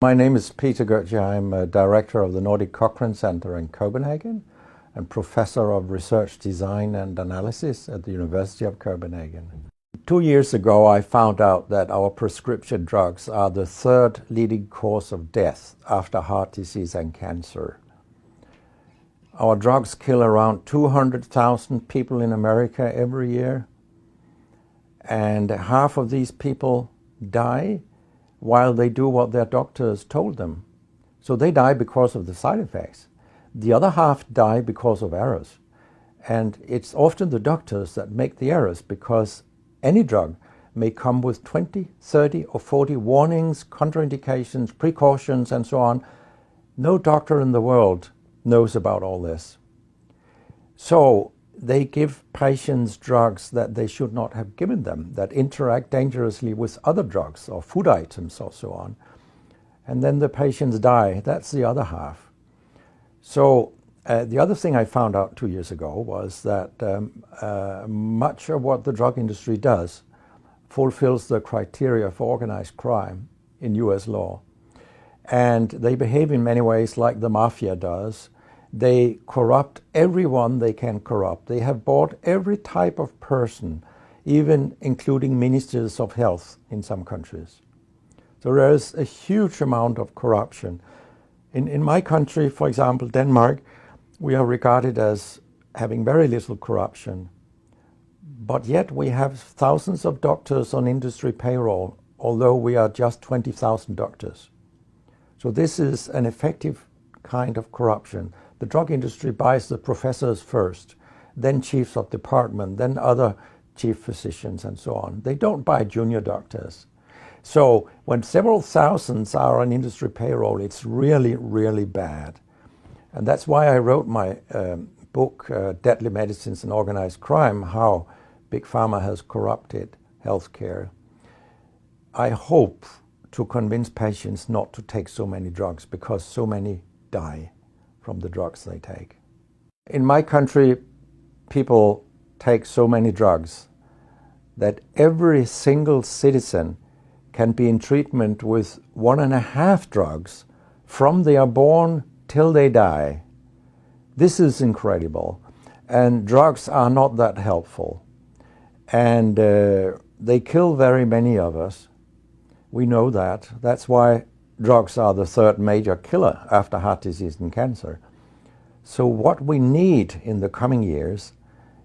My name is Peter Goetje. I'm a director of the Nordic Cochrane Center in Copenhagen and professor of research design and analysis at the University of Copenhagen. 2 years ago, I found out that our prescription drugs are the third leading cause of death after heart disease and cancer. Our drugs kill around 200,000 people in America every year, and half of these people die while they do what their doctors told them. So they die because of the side effects. The other half die because of errors. And it's often the doctors that make the errors, because any drug may come with 20, 30 or 40 warnings, contraindications, precautions, and so on. No doctor in the world knows about all this. So they give patients drugs that they should not have given them, that interact dangerously with other drugs or food items or so on. And then the patients die. That's the other half. So the other thing I found out 2 years ago was that much of what the drug industry does fulfills the criteria for organized crime in US law. And they behave in many ways like the mafia does. They corrupt everyone they can corrupt. They have bought every type of person, even including ministers of health in some countries. So there is a huge amount of corruption. In my country, for example, Denmark, we are regarded as having very little corruption. But yet we have thousands of doctors on industry payroll, although we are just 20,000 doctors. So this is an effective kind of corruption. The drug industry buys the professors first, then chiefs of department, then other chief physicians and so on. They don't buy junior doctors. So when several thousands are on industry payroll, it's really, really bad. And that's why I wrote my book, Deadly Medicines and Organized Crime, How Big Pharma Has Corrupted Healthcare. I hope to convince patients not to take so many drugs, because so many die from the drugs they take. In my country, people take so many drugs that every single citizen can be in treatment with 1.5 drugs from they are born till they die. This is incredible. And drugs are not that helpful. And they kill very many of us. We know that. That's why drugs are the third major killer after heart disease and cancer. So what we need in the coming years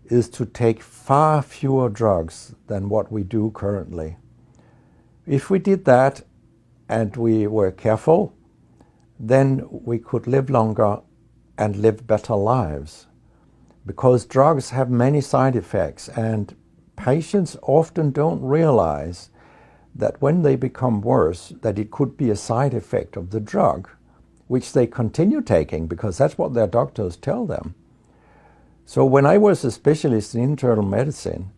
is to take far fewer drugs than what we do currently. If we did that and we were careful, then we could live longer and live better lives. Because drugs have many side effects, and patients often don't realize that when they become worse, that it could be a side effect of the drug, which they continue taking because that's what their doctors tell them. So when I was a specialist in internal medicine,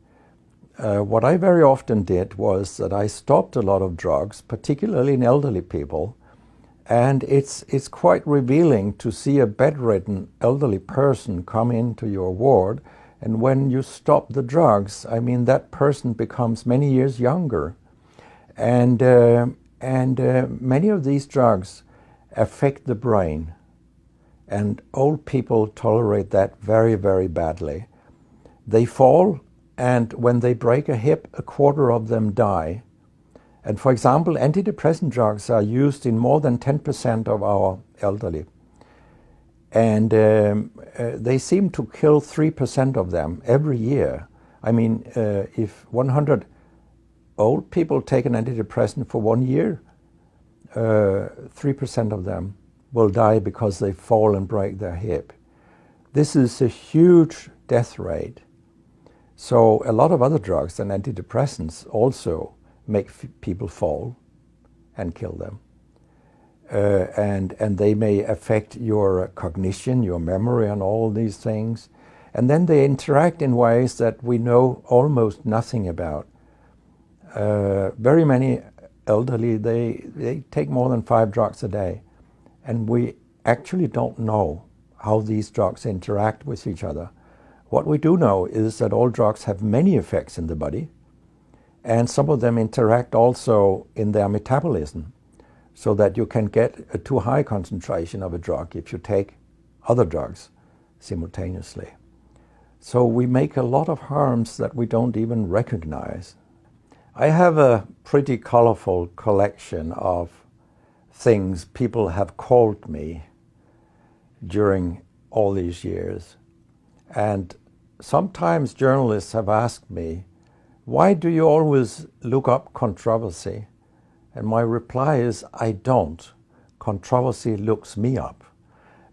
what I very often did was that I stopped a lot of drugs, particularly in elderly people, and it's quite revealing to see a bedridden elderly person come into your ward, and when you stop the drugs, I mean, that person becomes many years younger. And many of these drugs affect the brain, and old people tolerate that very, very badly. They fall, and when they break a hip, 1/4 of them die. And for example, antidepressant drugs are used in more than 10% of our elderly. And they seem to kill 3% of them every year. I mean, if 100 old people take an antidepressant for 1 year, 3% of them will die because they fall and break their hip. This is a huge death rate. So a lot of other drugs than antidepressants also make people fall and kill them. And they may affect your cognition, your memory, and all these things. And then they interact in ways that we know almost nothing about. Very many elderly, they take more than 5 drugs a day. And we actually don't know how these drugs interact with each other. What we do know is that all drugs have many effects in the body, and some of them interact also in their metabolism. so that you can get a too high concentration of a drug if you take other drugs simultaneously. So we make a lot of harms that we don't even recognize. I have a pretty colorful collection of things people have called me during all these years. And sometimes journalists have asked me, why do you always look up controversy? And my reply is, I don't. Controversy looks me up.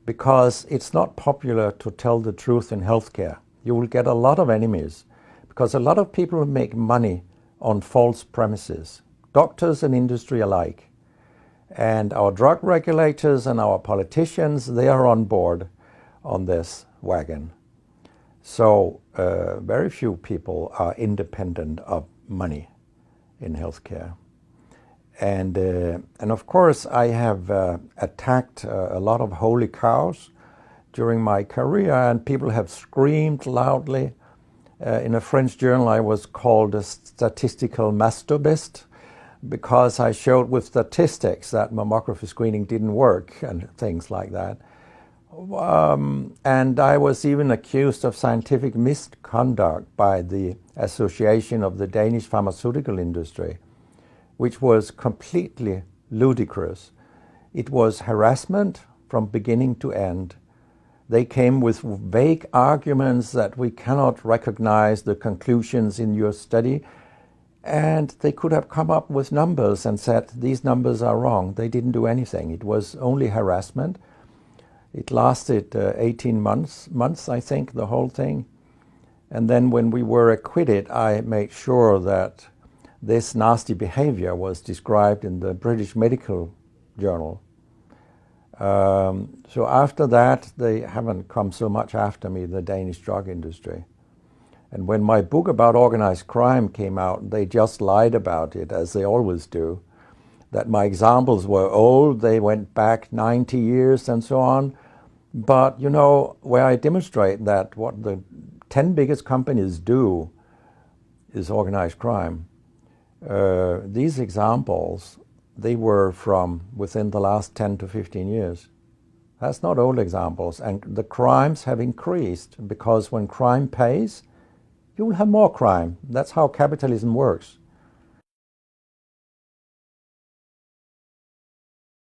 Because it's not popular to tell the truth in healthcare. You will get a lot of enemies, because a lot of people make money on false premises, doctors and industry alike. And our drug regulators and our politicians, they are on board on this wagon. So very few people are independent of money in healthcare. And of course, I have attacked a lot of holy cows during my career, and people have screamed loudly. In a French journal, I was called a statistical masturbist because I showed with statistics that mammography screening didn't work and things like that. And I was even accused of scientific misconduct by the Association of the Danish Pharmaceutical Industry, which was completely ludicrous. It was harassment from beginning to end. They came with vague arguments that we cannot recognize the conclusions in your study, and they could have come up with numbers and said, these numbers are wrong. They didn't do anything. It was only harassment. It lasted 18 months, I think, the whole thing. And then when we were acquitted, I made sure that this nasty behavior was described in the British Medical Journal. So after that, they haven't come so much after me, the Danish drug industry. And when my book about organized crime came out, they just lied about it, as they always do, that my examples were old, they went back 90 years and so on. But, you know, where I demonstrate that what the 10 biggest companies do is organized crime, these examples, they were from within the last 10 to 15 years. That's not old examples. And the crimes have increased because when crime pays, you will have more crime. That's how capitalism works.